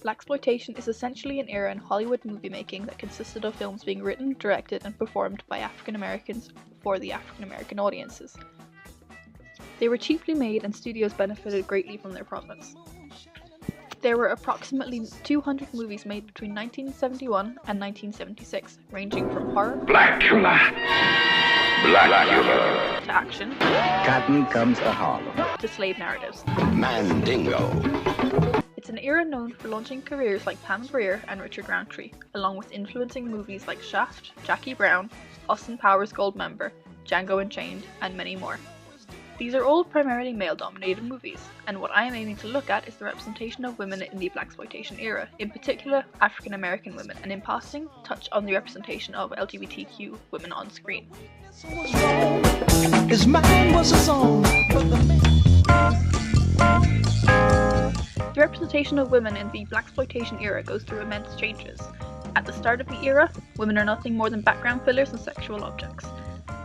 Blaxploitation is essentially an era in Hollywood movie making that consisted of films being written, directed, and performed by African Americans for the African American audiences. They were cheaply made and studios benefited greatly from their profits. There were approximately 200 movies made between 1971 and 1976, ranging from horror Blackula to action Cotton comes to Harlem. to slave narratives. Mandingo. It's an era known for launching careers like Pam Grier and Richard Roundtree, along with influencing movies like Shaft, Jackie Brown, Austin Powers Goldmember, Django Unchained, and many more. These are all primarily male-dominated movies, and what I am aiming to look at is the representation of women in the Blaxploitation era, in particular African American women, and in passing, touch on the representation of LGBTQ women on screen. His mind was his own. The representation of women in the Blaxploitation era goes through immense changes. At the start of the era, women are nothing more than background fillers and sexual objects.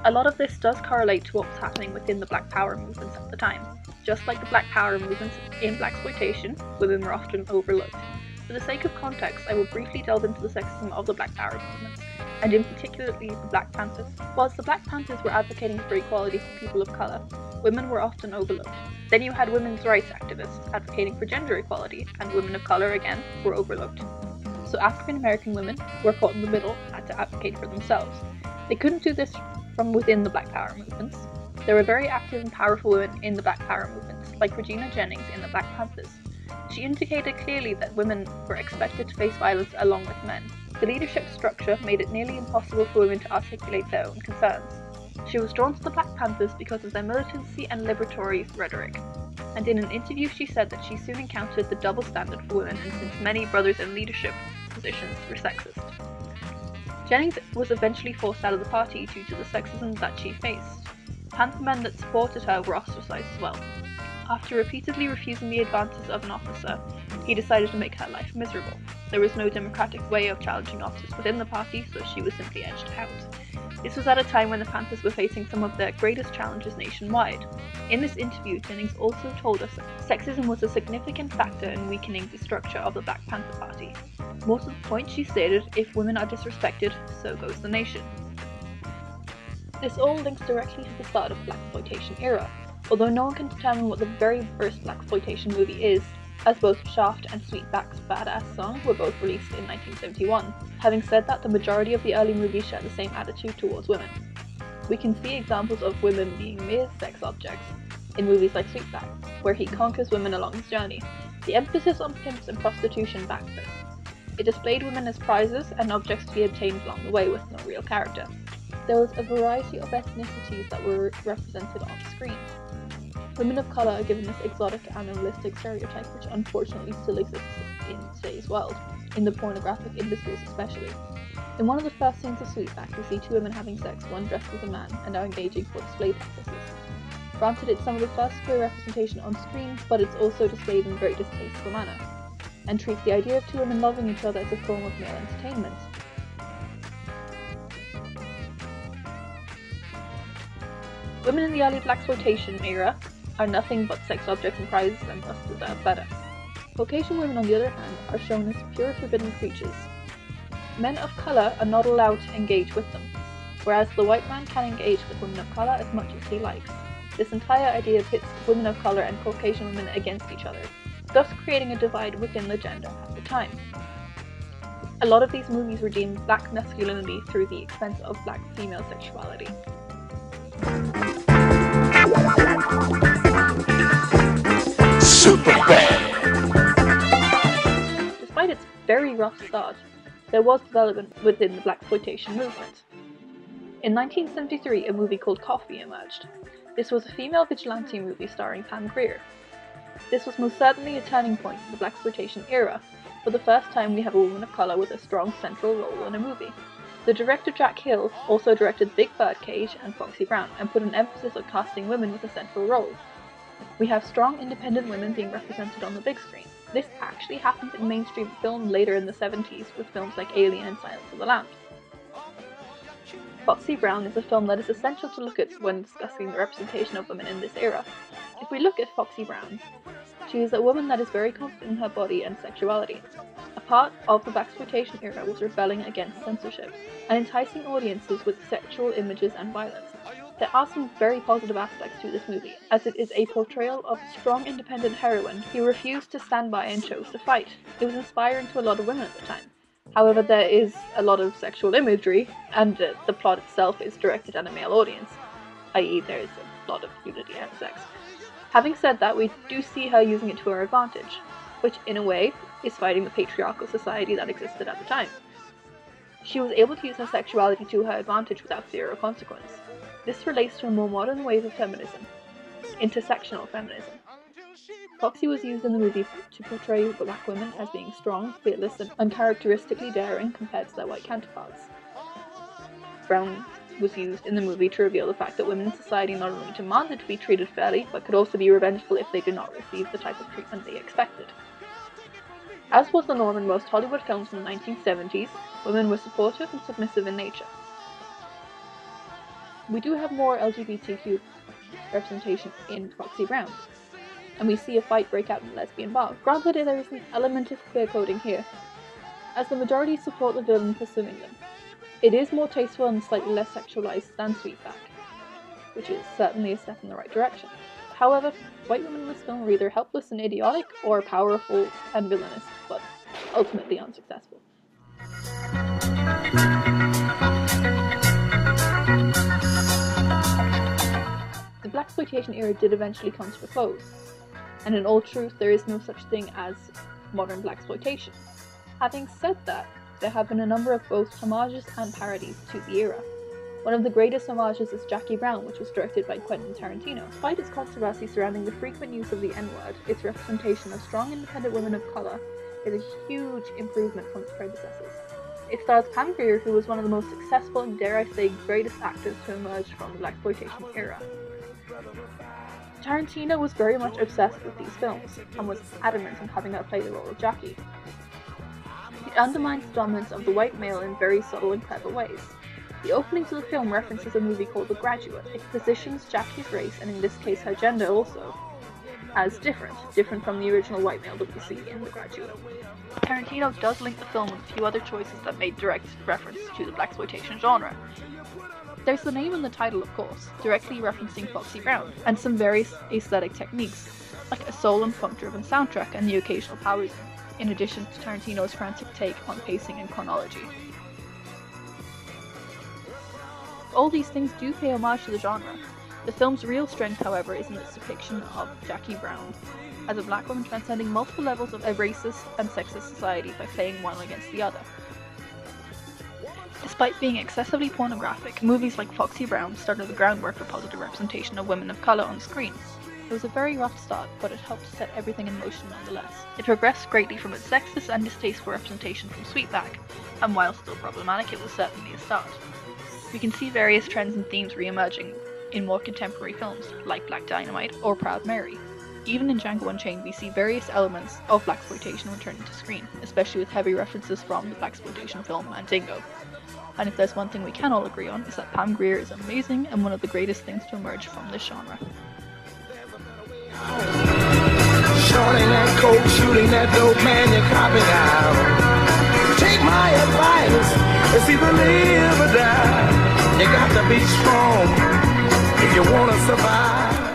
A lot of this does correlate to what was happening within the Black Power movements at the time. Just like the Black Power movements in Blaxploitation, women were often overlooked. For the sake of context, I will briefly delve into the sexism of the Black Power movements, and in particular the Black Panthers. Whilst the Black Panthers were advocating for equality for people of colour, women were often overlooked. Then you had women's rights activists advocating for gender equality, and women of colour again were overlooked. So African American women, who were caught in the middle, had to advocate for themselves. They couldn't do this from within the Black Power movements. There were very active and powerful women in the Black Power movements, like Regina Jennings in the Black Panthers. She indicated clearly that women were expected to face violence along with men. The leadership structure made it nearly impossible for women to articulate their own concerns. She was drawn to the Black Panthers because of their militancy and liberatory rhetoric, and in an interview she said that she soon encountered the double standard for women, and since many brothers in leadership positions were sexist. Jennings was eventually forced out of the party due to the sexism that she faced. Panther men that supported her were ostracized as well. After repeatedly refusing the advances of an officer, he decided to make her life miserable. There was no democratic way of challenging officers within the party, so she was simply edged out. This was at a time when the Panthers were facing some of their greatest challenges nationwide. In this interview, Jennings also told us that sexism was a significant factor in weakening the structure of the Black Panther Party. More to the point, she stated, "If women are disrespected, so goes the nation." This all links directly to the start of the Blaxploitation era, although no one can determine what the very first Blaxploitation movie is, as both Shaft and Sweetback's Badasssss song were both released in 1971. Having said that, the majority of the early movies share the same attitude towards women. We can see examples of women being mere sex objects in movies like Sweetback, where he conquers women along his journey. The emphasis on pimps and prostitution backed this. It displayed women as prizes and objects to be obtained along the way with no real character. There was a variety of ethnicities that were represented on screen. Women of colour are given this exotic animalistic stereotype which unfortunately still exists in today's world, in the pornographic industries especially. In one of the first scenes of Sweetback, we see two women having sex, one dressed as a man, and are engaging for display purposes. Granted, it's some of the first queer representation on screen, but it's also displayed in a very distasteful manner, and treats the idea of two women loving each other as a form of male entertainment. Women in the early Blaxploitation era are nothing but sex objects and prizes and thus deserve better. Caucasian women, on the other hand, are shown as pure forbidden creatures. Men of colour are not allowed to engage with them, whereas the white man can engage with women of colour as much as he likes. This entire idea pits women of colour and Caucasian women against each other, thus creating a divide within the gender at the time. A lot of these movies redeem black masculinity through the expense of black female sexuality. Despite its very rough start, there was development within the Blaxploitation movement. In 1973, a movie called Coffy emerged. This was a female vigilante movie starring Pam Grier. This was most certainly a turning point in the Blaxploitation era. For the first time, we have a woman of colour with a strong central role in a movie. The director Jack Hill also directed Big Birdcage and Foxy Brown and put an emphasis on casting women with a central role. We have strong independent women being represented on the big screen. This actually happened in mainstream film later in the 70s with films like Alien and Silence of the Lambs. Foxy Brown is a film that is essential to look at when discussing the representation of women in this era. If we look at Foxy Brown, she is a woman that is very confident in her body and sexuality. A part of the Blaxploitation era was rebelling against censorship and enticing audiences with sexual images and violence. There are some very positive aspects to this movie, as it is a portrayal of a strong independent heroine who refused to stand by and chose to fight. It was inspiring to a lot of women at the time. However, there is a lot of sexual imagery, and the plot itself is directed at a male audience, i.e. there is a lot of nudity and sex. Having said that, we do see her using it to her advantage, which in a way is fighting the patriarchal society that existed at the time. She was able to use her sexuality to her advantage without fear or consequence. This relates to a more modern wave of feminism, intersectional feminism. Foxy was used in the movie to portray black women as being strong, fearless, and uncharacteristically daring compared to their white counterparts. Brown was used in the movie to reveal the fact that women in society not only demanded to be treated fairly, but could also be revengeful if they did not receive the type of treatment they expected. As was the norm in most Hollywood films in the 1970s, women were supportive and submissive in nature. We do have more LGBTQ representation in Foxy Brown, and we see a fight break out in a lesbian bar. Granted, there is an element of queer coding here, as the majority support the villain pursuing them. It is more tasteful and slightly less sexualized than Sweetback, which is certainly a step in the right direction. However, white women in this film are either helpless and idiotic, or powerful and villainous, but ultimately unsuccessful. The Blaxploitation era did eventually come to a close, and in all truth there is no such thing as modern Blaxploitation. Having said that, there have been a number of both homages and parodies to the era. One of the greatest homages is Jackie Brown, which was directed by Quentin Tarantino. Despite its controversy surrounding the frequent use of the N-word, its representation of strong independent women of colour is a huge improvement from its predecessors. It stars Pam Grier, who was one of the most successful and, dare I say, greatest actors to emerge from the Blaxploitation era. Tarantino was very much obsessed with these films, and was adamant on having her play the role of Jackie. It undermines the dominance of the white male in very subtle and clever ways. The opening to the film references a movie called The Graduate. It positions Jackie's race, and in this case her gender also, as different from the original white male that we see in The Graduate. Tarantino does link the film with a few other choices that made direct reference to the Blaxploitation genre. There's the name and the title, of course, directly referencing Foxy Brown, and some various aesthetic techniques, like a soul and funk-driven soundtrack and the occasional power zoom, in addition to Tarantino's frantic take on pacing and chronology. All these things do pay homage to the genre. The film's real strength, however, is in its depiction of Jackie Brown as a black woman transcending multiple levels of a racist and sexist society by playing one against the other. Despite being excessively pornographic, movies like Foxy Brown started the groundwork for positive representation of women of colour on screen. It was a very rough start, but it helped set everything in motion nonetheless. It progressed greatly from its sexist and distasteful representation from Sweetback, and while still problematic, it was certainly a start. We can see various trends and themes re-emerging in more contemporary films, like Black Dynamite or Proud Mary. Even in Django Unchained, we see various elements of Blaxploitation returning to screen, especially with heavy references from the Blaxploitation film Mandingo. And if there's one thing we can all agree on, is that Pam Grier is amazing and one of the greatest things to emerge from this genre. Shorting that coke, shooting that dope, man, you're copping out. Take my advice, it's either live or die. You got to be strong if you want to survive.